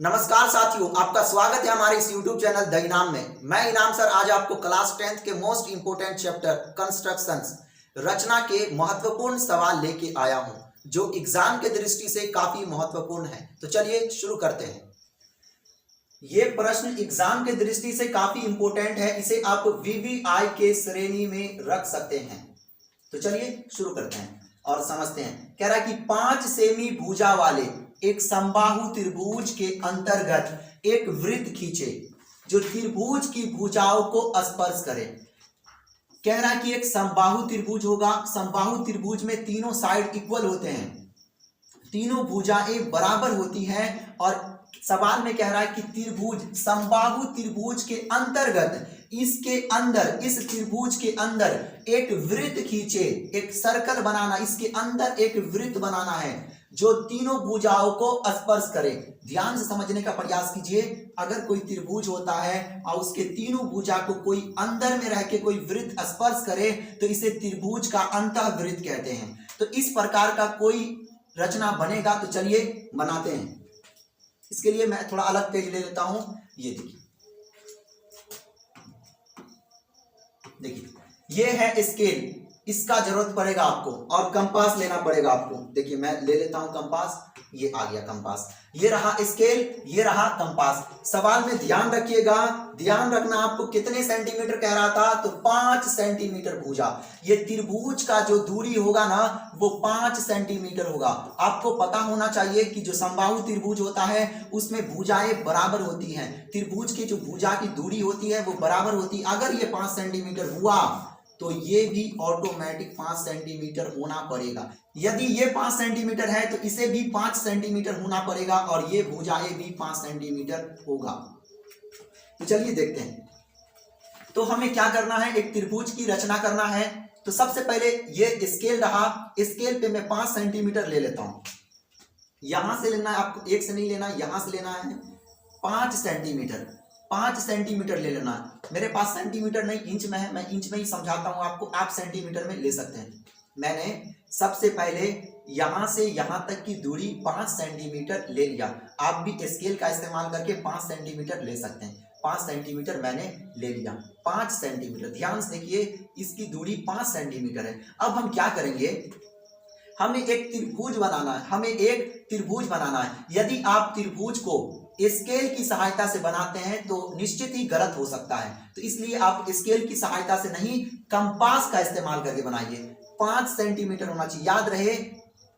नमस्कार साथियों, आपका स्वागत है हमारे इस YouTube चैनल द इनाम में। मैं इनाम सर आज आपको क्लास 10th के मोस्ट इंपोर्टेंट चैप्टर कंस्ट्रक्शंस रचना के महत्वपूर्ण सवाल लेके आया हूं, जो एग्जाम के दृष्टि से काफी महत्वपूर्ण है। तो चलिए शुरू करते हैं। ये प्रश्न एग्जाम के दृष्टि से काफी इंपोर्टेंट है, इसे आप VVI के श्रेणी में रख सकते हैं। तो चलिए शुरू करते हैं और समझते हैं। कह रहा है कि 5 सेमी भुजा वाले एक समबाहु त्रिभुज के अंतर्गत एक वृत्त खींचे जो त्रिभुज की भुजाओं को स्पर्श करे। कह रहा है कि एक समबाहु त्रिभुज होगा। समबाहु त्रिभुज में तीनों साइड इक्वल होते हैं, तीनों भुजाएं बराबर होती हैं। और सवाल में कह रहा है कि त्रिभुज समबाहु त्रिभुज के अंतर्गत इसके अंदर, इस त्रिभुज के अंदर एक वृत्त खींचे, एक सर्कल बनाना, इसके अंदर एक वृत्त बनाना है जो तीनों भुजाओं को स्पर्श करे। ध्यान से समझने का प्रयास कीजिए। अगर कोई त्रिभुज होता है और उसके तीनों भुजा को कोई अंदर में रह के कोई वृत्त स्पर्श करे तो इसे त्रिभुज का अंतःवृत्त कहते हैं। तो इस प्रकार का कोई रचना बनेगा। तो चलिए बनाते हैं। इसके लिए मैं थोड़ा अलग पेज ले लेता हूं। ये देखिए ये है स्केल, इसका जरूरत पड़ेगा आपको, और कंपास लेना पड़ेगा आपको। देखिए मैं ले लेता हूं कंपास, ये आ गया कंपास। ये रहा स्केल, ये रहा कंपास। सवाल में ध्यान रखिएगा, ध्यान रखना आपको कितने सेंटीमीटर कह रहा था, तो 5 सेंटीमीटर भुजा। ये त्रिभुज का जो दूरी होगा ना वो 5 सेंटीमीटर होगा। आपको पता होना चाहिए कि जो समबाहु त्रिभुज होता है उसमें भुजाएं बराबर होती हैं। त्रिभुज की जो भुजा की दूरी होती है वो बराबर होती है। अगर ये 5 सेंटीमीटर हुआ तो ये भी ऑटोमेटिक 5 सेंटीमीटर होना पड़ेगा। यदि ये 5 सेंटीमीटर है तो इसे भी 5 सेंटीमीटर होना पड़ेगा, और ये भुजाएं भी 5 सेंटीमीटर होगा। तो चलिए देखते हैं। तो हमें क्या करना है, एक त्रिभुज की रचना करना है। तो सबसे पहले ये स्केल रहा, स्केल पे मैं 5 सेंटीमीटर ले लेता हूं। यहां से लेना है आपको, एक से नहीं लेना, यहां से लेना है 5 सेंटीमीटर। 5 सेंटीमीटर ले लेना है। मेरे पास सेंटीमीटर नहीं इंच में है, मैं इंच में ही समझाता हूं आपको, आप सेंटीमीटर में ले सकते हैं। मैंने सबसे पहले यहां से यहां तक की दूरी 5 सेंटीमीटर ले लिया। आप भी स्केल का इस्तेमाल करके 5 सेंटीमीटर ले सकते हैं। 5 सेंटीमीटर मैंने ले लिया। 5 सेंटीमीटर, ध्यान से देखिए, इसकी दूरी 5 सेंटीमीटर है। अब हम क्या करेंगे, हमें एक त्रिभुज बनाना है, हमें एक त्रिभुज बनाना है। यदि आप त्रिभुज को स्केल की सहायता से बनाते हैं तो निश्चित ही गलत हो सकता है। तो इसलिए आप स्केल की सहायता से नहीं, कंपास का इस्तेमाल करके बनाइए। 5 सेंटीमीटर होना चाहिए, याद रहे।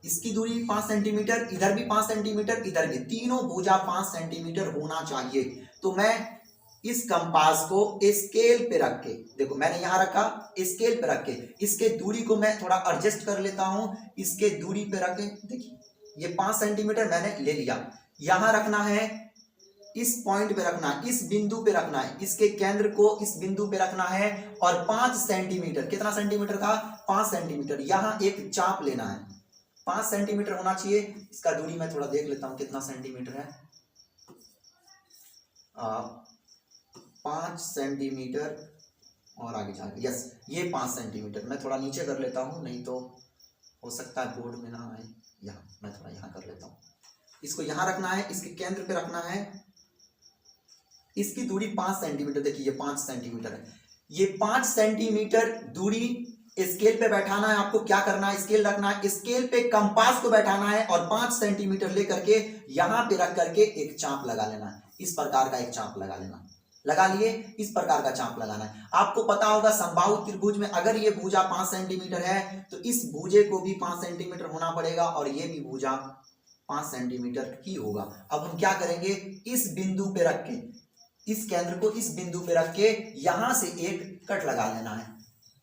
इसकी दूरी 5 सेंटीमीटर, इधर भी 5 सेंटीमीटर, इधर भी, तीनों भुजा 5 सेंटीमीटर होना चाहिए। तो मैं इस कंपास को स्केल पे रख के, देखो मैंने यहां रखा, स्केल पे रख के इसके दूरी को मैं थोड़ा एडजस्ट कर लेता हूं। इसके दूरी पे रख के देखिए ये 5 सेंटीमीटर मैंने ले लिया। यहां रखना है, इस पॉइंट पे रखना है, इस बिंदु पे रखना है, इसके केंद्र को इस बिंदु पे रखना है। और 5 सेंटीमीटर, कितना सेंटीमीटर था, 5 सेंटीमीटर, यहां एक चाप लेना है। 5 सेंटीमीटर होना चाहिए। इसका दूरी मैं थोड़ा देख लेता हूं कितना सेंटीमीटर है। 5 सेंटीमीटर और आगे जाके, यस ये 5 सेंटीमीटर। मैं थोड़ा नीचे कर लेता हूं, नहीं तो हो सकता है बोर्ड में ना आए। यहाँ मैं थोड़ा यहाँ कर लेता हूं। इसको यहां रखना है, इसके केंद्र पे रखना है। इसकी दूरी 5 सेंटीमीटर, देखिए ये 5 सेंटीमीटर है। ये 5 सेंटीमीटर दूरी स्केल पे बैठाना है। आपको क्या करना है, स्केल रखना है, स्केल पे कंपास को बैठाना है और 5 सेंटीमीटर लेकर के यहां पे रख करके एक चाप लगा लेना है। इस प्रकार का एक चाप लगा लेना, लगा लिए, इस प्रकार का चाप लगाना है। आपको पता होगा समबाहु त्रिभुज में अगर ये भुजा 5 सेंटीमीटर है तो इस भुजे को भी 5 सेंटीमीटर होना पड़ेगा, और ये भी भुजा 5 सेंटीमीटर ही होगा। अब हम क्या करेंगे, इस बिंदु पे रख के, इस केंद्र को इस बिंदु पे रख के यहां से एक कट लगा लेना है,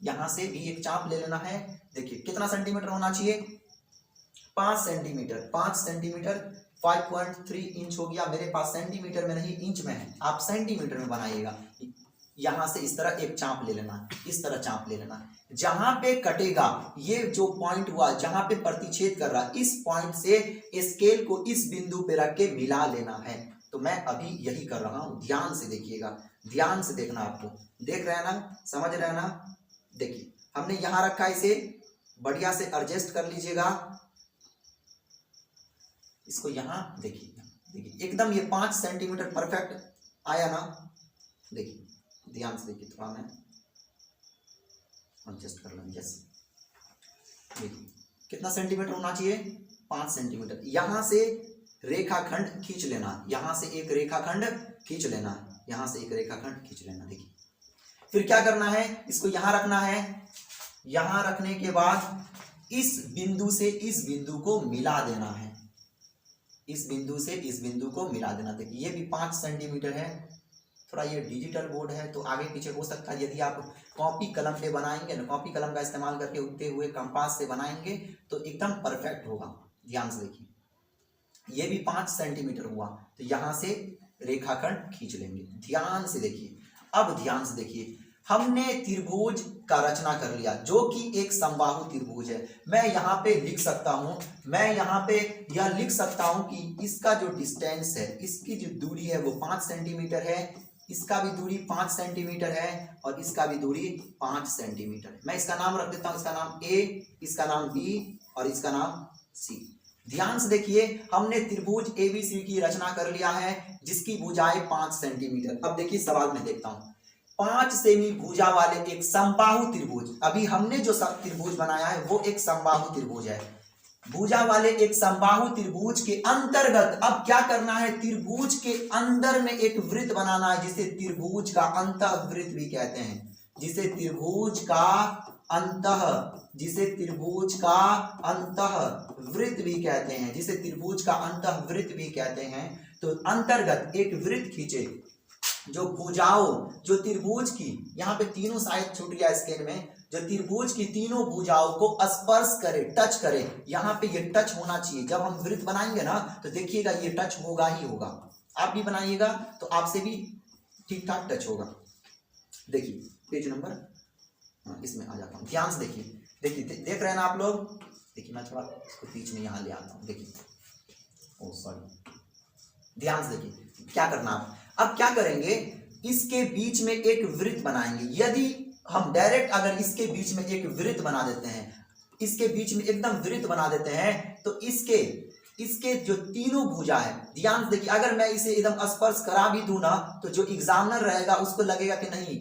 यहां से भी एक चाप ले लेना है। देखिए कितना सेंटीमीटर होना चाहिए, 5 सेंटीमीटर। 5 सेंटीमीटर 5.3 इंच हो गया। मेरे पास सेंटीमीटर में नहीं इंच में है, आप सेंटीमीटर में बनाइएगा। यहां से इस तरह एक चाप ले लेना, इस तरह चाप ले लेना। जहां पे कटेगा, ये जो पॉइंट हुआ जहां पे प्रतिच्छेद कर रहा, इस पॉइंट से स्केल को इस बिंदु पे रख के मिला लेना है। तो मैं अभी यही कर रहा हूं, ध्यान से देखिएगा, ध्यान से देखना। आपको देख रहे हैं ना, समझ रहे हैं ना। देखिए हमने यहां रखा, इसे बढ़िया से एडजस्ट कर लीजिएगा। इसको यहां देखिए, देखिए एकदम ये 5 सेंटीमीटर परफेक्ट आया ना। देखिए ध्यान से देखिए, थोड़ा मैं एडजस्ट कर लूँ। यस, देखिए कितना सेंटीमीटर होना चाहिए, 5 सेंटीमीटर। यहां से रेखाखंड खींच लेना, यहां से एक रेखाखंड खींच लेना, यहां से एक रेखाखंड खींच लेना। देखिए फिर क्या करना है, इसको यहां रखना है। यहां रखने के बाद इस बिंदु से इस बिंदु को मिला देना है, इस बिंदु से इस बिंदु को मिला देना। देखिए ये भी 5 सेंटीमीटर है। थोड़ा ये डिजिटल बोर्ड है तो आगे पीछे हो सकता है। यदि आप कॉपी कलम पे बनाएंगे ना, कॉपी कलम का इस्तेमाल करके उगते हुए कंपास से बनाएंगे तो एकदम परफेक्ट होगा। ध्यान से देखिए, ये भी 5 सेंटीमीटर हुआ, तो यहां से रेखाखंड खींच लेंगे। ध्यान से देखिए, अब ध्यान से देखिए, हमने त्रिभुज का रचना कर लिया जो कि एक समबाहु त्रिभुज है। मैं यहाँ पे लिख सकता हूं, मैं यहाँ पे यह लिख सकता हूं कि इसका जो डिस्टेंस है, इसकी जो दूरी है वो 5 सेंटीमीटर है, इसका भी दूरी 5 सेंटीमीटर है और इसका भी दूरी 5 सेंटीमीटर है। मैं इसका नाम रख देता हूं, इसका नाम ए, इसका नाम बी और इसका नाम सी। ध्यान से देखिए, हमने त्रिभुज एबीसी की रचना कर लिया है जिसकी भुजाएं 5 सेंटीमीटर। अब देखिए सवाल में देखता हूं, 5 सेमी भुजा वाले एक समबाहु त्रिभुज, अभी हमने जो त्रिभुज बनाया है वो एक समबाहु त्रिभुज है। भुजा वाले एक समबाहु त्रिभुज के अंतर्गत अब क्या करना है, त्रिभुज के अंदर में एक वृत्त बनाना है जिसे त्रिभुज का अंतःवृत्त भी कहते हैं, जिसे त्रिभुज का अंतःवृत्त भी कहते हैं, जिसे त्रिभुज का अंतःवृत्त भी कहते हैं। तो अंतर्गत एक वृत्त खींचे जो भुजाओं, जो त्रिभुज की, यहाँ पे तीनों साइड छूट गया स्केल में, जो त्रिभुज की तीनों भुजाओं को स्पर्श करे, टच करे। यहाँ पे ये टच होना चाहिए। जब हम वृत्त बनाएंगे ना तो देखिएगा ये टच होगा ही होगा। आप भी बनाइएगा तो आपसे भी ठीक ठाक टच होगा। देखिए पेज नंबर, इसमें आ जाता हूँ। ध्यान से देखिए, देखिए देख रहे हैं ना आप लोग। देखिए मैं थोड़ा इसको बीच में यहाँ ले आता हूँ। देखिए, ओ सॉरी, ध्यान से देखिए क्या करना आप। अब क्या करेंगे, इसके बीच में एक वृत्त बनाएंगे। यदि हम डायरेक्ट अगर इसके बीच में एक वृत्त बना देते हैं, इसके बीच में एकदम वृत्त बना देते हैं तो इसके जो तीनों भुजा है, ध्यान से देखिए, अगर मैं इसे एकदम स्पर्श करा भी दूं ना तो जो एग्जामिनर रहेगा उसको लगेगा कि नहीं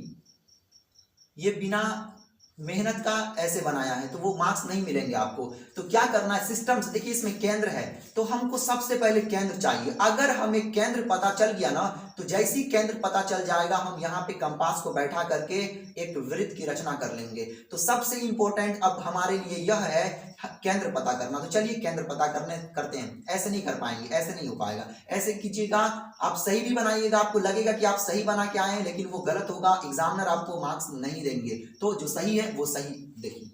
ये बिना मेहनत का ऐसे बनाया है, तो वो मार्क्स नहीं मिलेंगे आपको। तो क्या करना है, सिस्टम से देखिए, इसमें केंद्र है तो हमको सबसे पहले केंद्र चाहिए। अगर हमें केंद्र पता चल गया ना तो जैसी केंद्र पता चल जाएगा हम यहाँ पे कंपास को बैठा करके एक वृत्त की रचना कर लेंगे। तो सबसे इंपॉर्टेंट अब हमारे लिए यह है केंद्र पता करना। तो चलिए केंद्र पता करते हैं। ऐसे नहीं कर पाएंगे, ऐसे नहीं हो पाएगा। ऐसे कीजिएगा, आप सही भी बनाइएगा, आपको लगेगा कि आप सही बना के आए हैं लेकिन वो गलत होगा, एग्जामिनर आपको मार्क्स नहीं देंगे। तो जो सही है वो सही देखिए।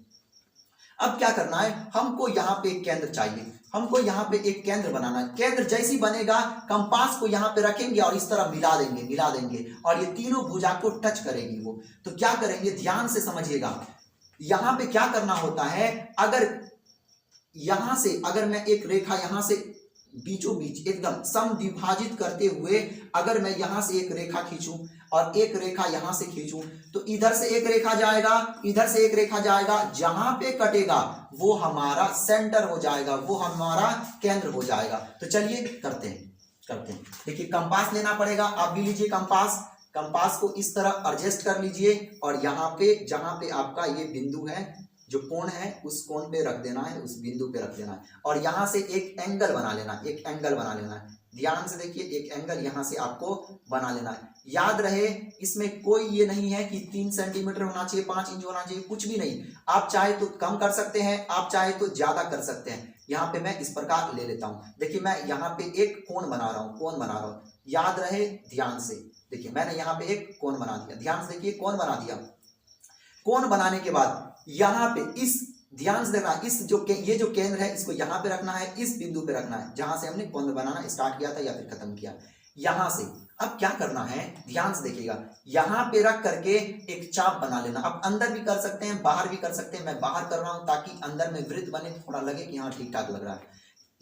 अब क्या करना है, हमको यहाँ पे एक केंद्र चाहिए, हमको यहाँ पे एक केंद्र बनाना है। केंद्र जैसी बनेगा कंपास को यहाँ पे रखेंगे और इस तरह मिला देंगे और ये तीनों भुजा को टच करेगी वो। तो क्या करेंगे, ध्यान से समझिएगा। यहाँ पे क्या करना होता है, अगर यहां से अगर मैं एक रेखा यहां से बीचों बीच एकदम समद्विभाजित करते हुए अगर मैं यहां से एक रेखा खींचूं और एक रेखा यहां से खींचूं तो इधर से एक रेखा जाएगा, इधर से एक रेखा जाएगा, जहां पे कटेगा वो हमारा सेंटर हो जाएगा, वो हमारा केंद्र हो जाएगा। तो चलिए करते हैं। देखिए कंपास लेना पड़ेगा, आप भी लीजिए कंपास को इस तरह एडजस्ट कर लीजिए और यहाँ पे जहां पे आपका ये बिंदु है, जो कोण है उस कोण पे रख देना है, उस बिंदु पे रख देना है और यहां से एक एंगल बना लेना है, ध्यान से देखिए, एक एंगल यहां से आपको बना लेना है। याद रहे इसमें कोई ये नहीं है कि 3 सेंटीमीटर होना चाहिए, 5 इंच होना चाहिए, कुछ भी नहीं। आप चाहे तो कम कर सकते हैं, आप चाहे तो ज्यादा कर सकते हैं। यहाँ पे मैं इस प्रकार ले लेता हूँ। देखिए मैं यहाँ पे एक कोण बना रहा हूँ, याद रहे ध्यान से। देखिए मैंने यहाँ पे एक कोण बना दिया, ध्यान से देखिए, कोण बना दिया। कोण बनाने के बाद यहाँ पे इस ध्यान से देखना, इस ये जो केंद्र है इसको यहाँ पे रखना है, इस बिंदु पे रखना है जहां से हमने कोण बनाना स्टार्ट किया था या फिर खत्म किया। यहां से अब क्या करना है, ध्यान से देखिएगा, यहाँ पे रख करके एक चाप बना लेना। आप अंदर भी कर सकते हैं, बाहर भी कर सकते हैं। मैं बाहर कर रहा हूं ताकि अंदर में वृत्त बने, थोड़ा लगे कि हाँ ठीक ठाक लग रहा है।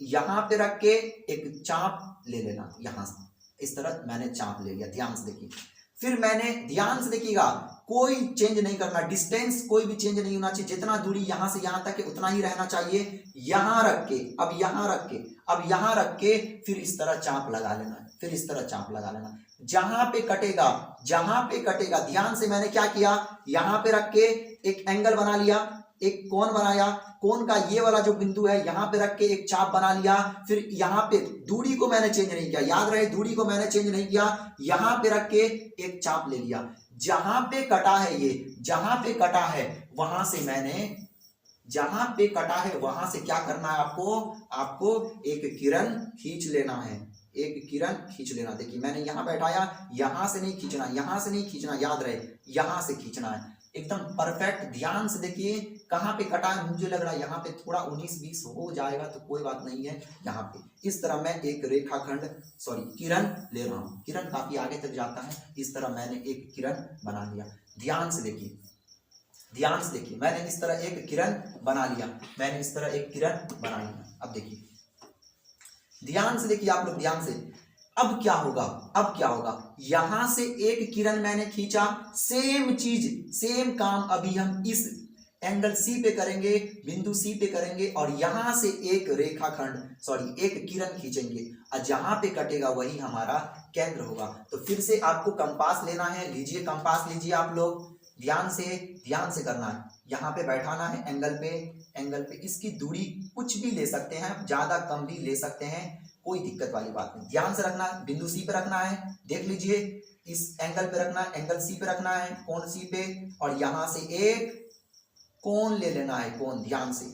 यहाँ पे रख के एक चाप ले लेना, यहां से इस तरह मैंने चाप ले लिया, ध्यान से देखिए। फिर मैंने ध्यान से देखिएगा, कोई चेंज नहीं करना, डिस्टेंस कोई भी चेंज नहीं होना चाहिए, जितना दूरी यहां से यहां तक है उतना ही रहना चाहिए। यहां रख के, अब यहां रख के, अब यहां रख के फिर इस तरह चाप लगा लेना है, फिर इस तरह चाप लगा लेना। जहां पे कटेगा, जहां पे कटेगा, ध्यान से मैंने क्या किया, यहां पे रख के एक एंगल बना लिया, एक कोण बनाया, कोण का ये वाला जो बिंदु है यहां पे रख के एक चाप बना लिया। फिर यहां पे दूरी को मैंने चेंज नहीं किया, याद रहे दूरी को मैंने चेंज नहीं किया, यहां पे रख के एक चाप ले लिया। जहां पे कटा है ये, जहां पे कटा है वहां से मैंने, जहां पे कटा है वहां से क्या करना है आपको, आपको एक किरण खींच लेना है, एक किरण खींच लेना। देखिए मैंने यहां बैठाया, यहां से नहीं खींचना, यहां से नहीं खींचना, याद रहे यहां से खींचना है, एकदम परफेक्ट। ध्यान से देखिए कहां पे कटा है, मुझे लग रहा है यहाँ पे थोड़ा 19-20 हो जाएगा तो कोई बात नहीं है। यहाँ पे इस तरह मैं एक रेखाखंड, सॉरी किरण ले रहा हूं, किरण काफी आगे तक जाता है, इस तरह मैंने एक किरण बना लिया। ध्यान से देखिए, ध्यान से देखिए, मैंने इस तरह एक किरण बना लिया, मैंने इस तरह एक किरण बना लिया। अब देखिए ध्यान से देखिए आप लोग, ध्यान से, अब क्या होगा, अब क्या होगा, यहां से एक किरण मैंने खींचा, सेम चीज, सेम काम अभी हम इस एंगल सी पे करेंगे, बिंदु सी पे करेंगे, और यहां से एक रेखाखंड, सॉरी एक किरण खींचेंगे, और जहां पे कटेगा वही हमारा केंद्र होगा। तो फिर से आपको कंपास लेना है, लीजिए कंपास लीजिए आप लोग, ध्यान से करना है, यहाँ पे बैठाना है एंगल पे, एंगल पे इसकी दूरी कुछ भी ले सकते हैं, ज्यादा कम भी ले सकते हैं, कोई दिक्कत वाली बात नहीं। ध्यान से रखना है, बिंदु सी पे रखना है, देख लीजिए इस एंगल पे रखना है, एंगल सी पे रखना है, कोण सी पे, और यहां से एक कोण ले लेना है, कोण। ध्यान से,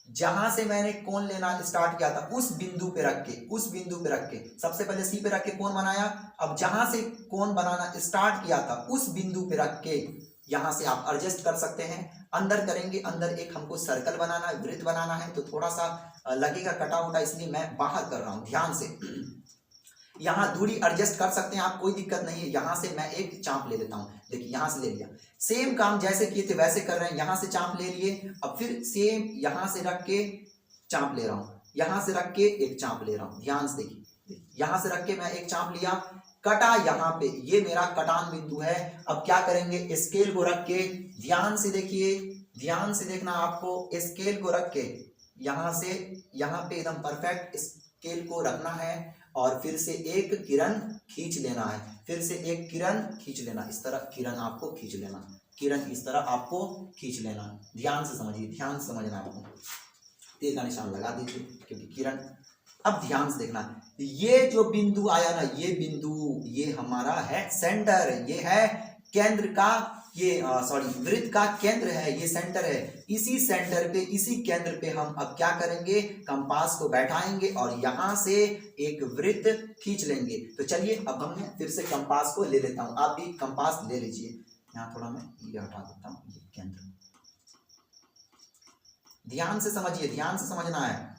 जहां से मैंने कोण लेना स्टार्ट किया था उस बिंदु पे रख के, उस बिंदु पे रख के, सबसे पहले सी पे रख के कोण बनाया, अब जहां से कोण बनाना स्टार्ट किया था उस बिंदु पे रख के यहां से आप एडजस्ट कर सकते हैं, अंदर करेंगे, अंदर एक हमको सर्कल बनाना है, वृत्त बनाना है, तो थोड़ा सा लगेगा कटा हुआ, इसलिए मैं बाहर कर रहा हूं। ध्यान से यहाँ दूरी एडजस्ट कर सकते हैं आप, कोई दिक्कत नहीं है। यहां से मैं एक चाप ले लेता हूं, देखिए यहां से ले लिया, सेम काम जैसे किए थे वैसे कर रहे हैं, यहां से चाप ले लिए, अब फिर सेम यहां से रख के चाप ले रहा हूं, यहां से रख के एक चाप ले रहा हूं। ध्यान से देखिए, यहां से रख के मैं एक चाप लिया, कटा यहाँ पे, ये मेरा कटान बिंदु है। अब क्या करेंगे, स्केल को रख के, ध्यान से देखिए, ध्यान से देखना, आपको स्केल को रख के यहां से यहां पे एकदम परफेक्ट स्केल को रखना है, और फिर से एक किरण खींच लेना है, फिर से एक किरण खींच लेना, इस तरह किरण आपको खींच लेना, किरण इस तरह आपको खींच लेना। ध्यान से समझिए, ध्यान से समझना आपको, तीर का निशान लगा दीजिए क्योंकि किरण। अब ध्यान से देखना, ये जो बिंदु आया ना, ये बिंदु, ये हमारा है सेंटर, ये है केंद्र का, ये सॉरी वृत्त का केंद्र है, ये सेंटर है। इसी सेंटर पे, इसी केंद्र पे हम अब क्या करेंगे, कंपास को बैठाएंगे और यहां से एक वृत्त खींच लेंगे। तो चलिए अब हम फिर से कंपास को ले लेता हूं, आप भी कंपास ले लीजिए। यहाँ थोड़ा मैं ये हटा देता हूं, ये केंद्र। ध्यान से समझिए, ध्यान से समझना है,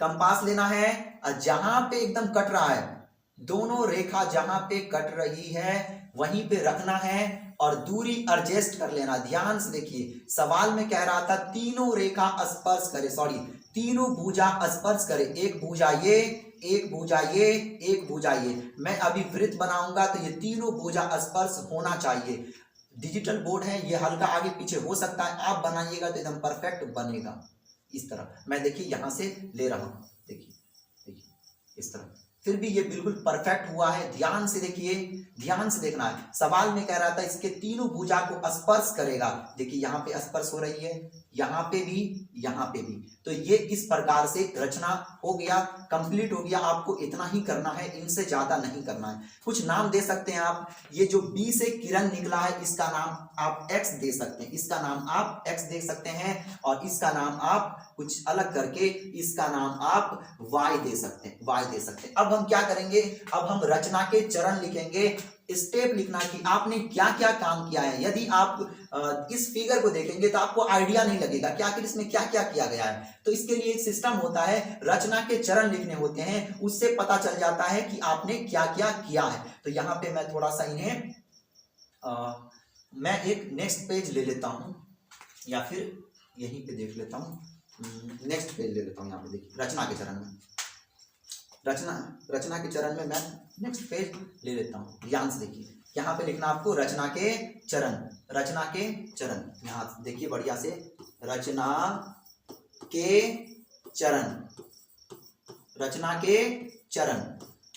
कंपास लेना है, और जहां पे एकदम कट रहा है, दोनों रेखा जहां पे कट रही है वहीं पे रखना है, और दूरी एडजस्ट कर लेना। ध्यान से देखिए, सवाल में कह रहा था तीनों रेखा स्पर्श करे, सॉरी तीनों भुजा स्पर्श करे, एक भुजा ये, एक भुजा ये, एक भुजा ये। मैं अभी वृत्त बनाऊंगा तो ये तीनों भुजा स्पर्श होना चाहिए। डिजिटल बोर्ड है, ये हल्का आगे पीछे हो सकता है, आप बनाइएगा तो एकदम परफेक्ट बनेगा। इस तरह मैं देखिए यहां से ले रहा हूं, देखिए देखिए इस तरह, फिर भी ये बिल्कुल परफेक्ट हुआ है। ध्यान से देखिए, ध्यान से देखना है, सवाल में कह रहा था इसके तीनों भुजा को स्पर्श करेगा, देखिए यहाँ पे स्पर्श हो रही है, यहाँ पे भी, यहाँ पे भी। तो ये इस प्रकार से रचना हो गया, कंप्लीट हो गया। आपको इतना ही करना है, इनसे ज्यादा नहीं करना है। कुछ नाम दे सकते हैं आप, ये जो बी से किरण निकला है इसका नाम आप एक्स दे सकते हैं, इसका नाम आप एक्स दे सकते हैं, और इसका नाम आप कुछ अलग करके इसका नाम आप वाई दे सकते हैं, वाई दे सकते हैं। अब हम क्या करेंगे, अब हम रचना के चरण लिखेंगे, स्टेप लिखना कि आपने क्या क्या काम किया है। यदि आप इस फिगर को देखेंगे तो आपको आइडिया नहीं लगेगा कि आखिर इसमें क्या क्या किया गया है। तो इसके लिए एक सिस्टम होता है, रचना के चरण लिखने होते हैं, उससे पता चल जाता है कि आपने क्या क्या किया है। तो यहाँ पे मैं थोड़ा सा इन्हें मैं एक नेक्स्ट पेज ले लेता हूँ, या फिर यहीं पे देख लेता हूँ, नेक्स्ट पेज ले लेता हूँ। यहाँ पे देखिए रचना के चरण में, रचना के चरण में मैं नेक्स्ट पेज ले लेता हूँ। ध्यान से देखिए, यहाँ पे लिखना आपको रचना के चरण, रचना के चरण। यहाँ देखिए बढ़िया से, रचना के चरण, रचना के चरण।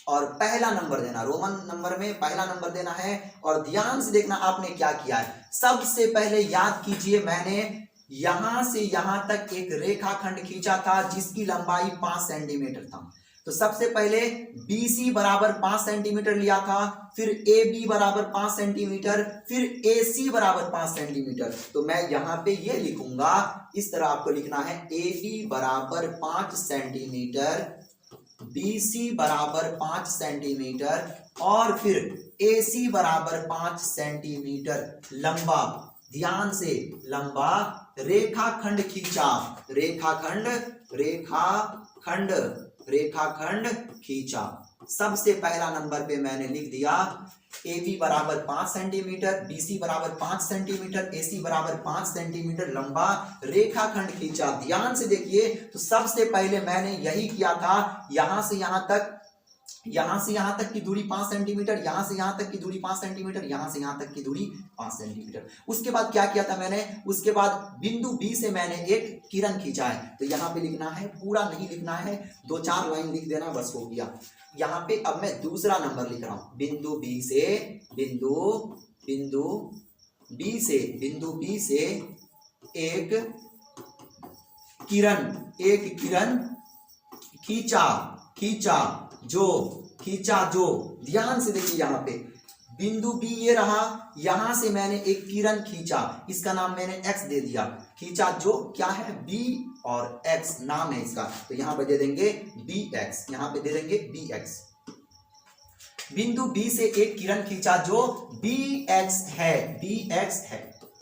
और पहला नंबर देना, रोमन नंबर में पहला नंबर देना है। और ध्यान से देखना आपने क्या किया है। सबसे पहले याद कीजिए, मैंने यहां से यहां तक एक रेखाखंड खींचा था जिसकी लंबाई 5 सेंटीमीटर था। तो सबसे पहले BC बराबर 5 सेंटीमीटर लिया था, फिर AB बराबर 5 सेंटीमीटर, फिर AC बराबर 5 सेंटीमीटर। तो मैं यहाँ पे ये लिखूंगा, इस तरह आपको लिखना है, AB बराबर 5 सेंटीमीटर, BC बराबर 5 सेंटीमीटर और फिर AC बराबर 5 सेंटीमीटर लंबा। ध्यान से, लंबा रेखाखंड खींचा, रेखाखंड, रेखाखंड, रेखाखंड खींचा। सबसे पहला नंबर पे मैंने लिख दिया AB बराबर 5 सेंटीमीटर, BC बराबर 5 सेंटीमीटर, AC बराबर 5 सेंटीमीटर लंबा रेखाखंड खींचा। ध्यान से देखिए, तो सबसे पहले मैंने यही किया था, यहां से यहां तक, यहां से यहां तक की दूरी 5 सेंटीमीटर, यहां से यहां तक की दूरी 5 सेंटीमीटर, यहां से यहां तक की दूरी 5 सेंटीमीटर। उसके बाद क्या किया था मैंने, उसके बाद बिंदु B से मैंने एक किरण खींचा है। तो यहाँ पे लिखना है, पूरा नहीं लिखना है, 2-4 लाइन लिख देना, बस हो गया। यहाँ पे अब मैं दूसरा नंबर लिख रहा हूं, बिंदु B से, बिंदु B से एक किरण खींचा जो। ध्यान से देखिए, यहाँ पे बिंदु B ये रहा, यहां से मैंने एक किरण खींचा, इसका नाम मैंने X दे दिया। खींचा जो क्या है, B और X नाम है इसका, तो यहां पे दे देंगे BX, यहां पे दे देंगे BX। बिंदु B से एक किरण खींचा जो BX है।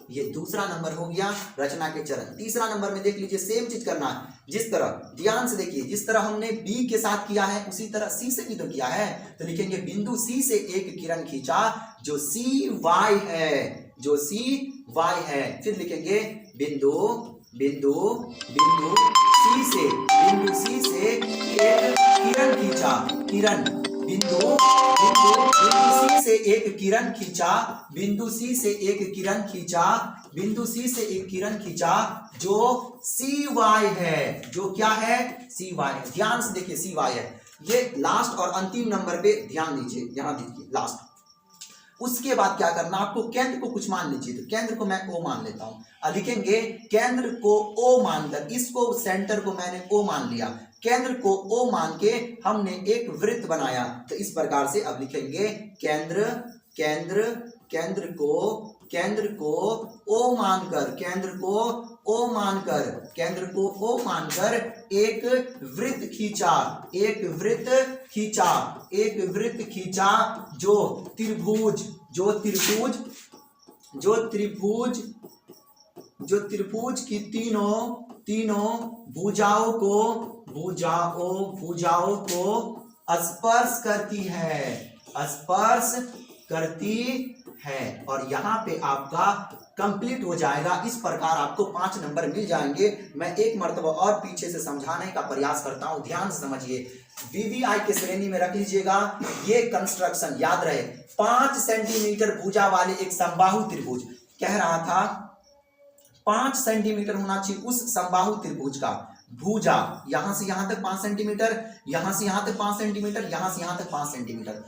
ये दूसरा नंबर हो गया, रचना के चरण। तीसरा नंबर में देख लीजिए, सेम चीज करना है, जिस तरह, ध्यान से देखिए, जिस तरह हमने B के साथ किया है उसी तरह C से भी तो किया है। तो लिखेंगे बिंदु C से एक किरण खींचा जो CY है, फिर लिखेंगे बिंदु C से एक किरण खींचा, बिंदु C से एक किरण खींचा जो CY है, जो क्या है, CY है। ध्यान से देखिए, CY है। ये लास्ट और अंतिम नंबर पे ध्यान दीजिए, यहां देखिए लास्ट। उसके बाद क्या करना, आपको केंद्र को कुछ मान लीजिए। तो केंद्र को मैं O मान लेता हूं। लिखेंगे केंद्र को O मानकर, इसको सेंटर को मैंने O मान लिया, केंद्र को O मान के हमने एक वृत्त बनाया। तो इस प्रकार से अब लिखेंगे केंद्र को O मानकर एक वृत्त खींचा जो त्रिभुज की तीनों भुजाओं को स्पर्श करती है। और यहाँ पे आपका कंप्लीट हो जाएगा। इस प्रकार आपको 5 नंबर मिल जाएंगे। मैं एक मर्तबा और पीछे से समझाने का प्रयास करता हूं, ध्यान से समझिए। VVI के श्रेणी में रख लीजिएगा। ये कंस्ट्रक्शन याद रहे, 5 सेंटीमीटर भुजा वाले एक समबाहु त्रिभुज, कह रहा था 5 सेंटीमीटर होना चाहिए उस समबाहु त्रिभुज का भुजा। यहां से यहां तक 5 सेंटीमीटर, यहां से यहां तक 5 सेंटीमीटर, यहां से यहां तक 5 सेंटीमीटर।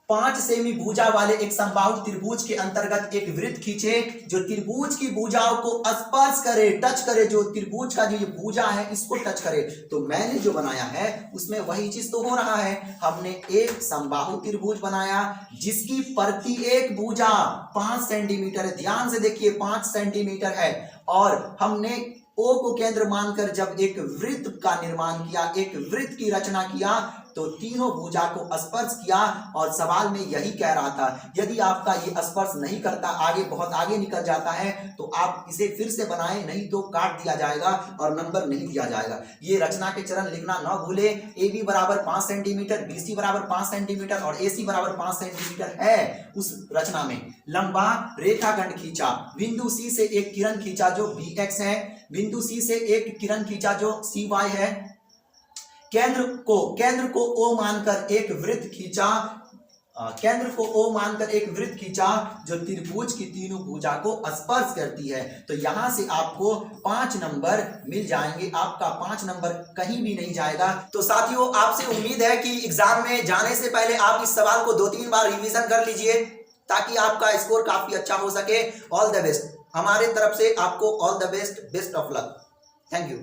5 सेमी भुजा वाले एक समबाहु त्रिभुज के अंतर्गत एक वृत्त खींचे जो त्रिभुज की भुजाओं को स्पर्श करे, टच करे, जो त्रिभुज का जो ये भुजा है इसको टच करे। तो मैंने जो बनाया है उसमें वही चीज तो हो रहा है। हमने एक समबाहु त्रिभुज बनाया जिसकी प्रति एक भुजा 5 सेंटीमीटर है। ध्यान से देखिए, 5 सेंटीमीटर है। और हमने O को केंद्र मानकर जब एक वृत्त का निर्माण किया, एक वृत्त की रचना किया, तो तीनों भुजा को स्पर्श किया। और सवाल में यही कह रहा था, यदि आपका ये स्पर्श नहीं करता, आगे बहुत आगे निकल जाता है, तो आप इसे फिर से बनाएं, नहीं तो काट दिया जाएगा और नंबर नहीं दिया जाएगा। ये रचना के चरण लिखना न भूले। AB बराबर 5 सेंटीमीटर, BC बराबर 5 सेंटीमीटर और AC बराबर 5 सेंटीमीटर है। उस रचना में लंबा रेखाखंड खींचा, बिंदु C से एक किरण खींचा जो BX है, बिंदु C से एक किरण खींचा जो CY है। केंद्र को O मानकर एक वृत्त खींचा केंद्र को O मानकर एक वृत्त खींचा जो त्रिभुज की तीनों भुजा को स्पर्श करती है। तो यहां से आपको 5 नंबर मिल जाएंगे, आपका 5 नंबर कहीं भी नहीं जाएगा। तो साथियों, आपसे उम्मीद है कि एग्जाम में जाने से पहले आप इस सवाल को 2-3 बार रिवीजन कर लीजिए ताकि आपका स्कोर काफी अच्छा हो सके। ऑल द बेस्ट, हमारे तरफ से आपको all the best, best of luck. Thank you.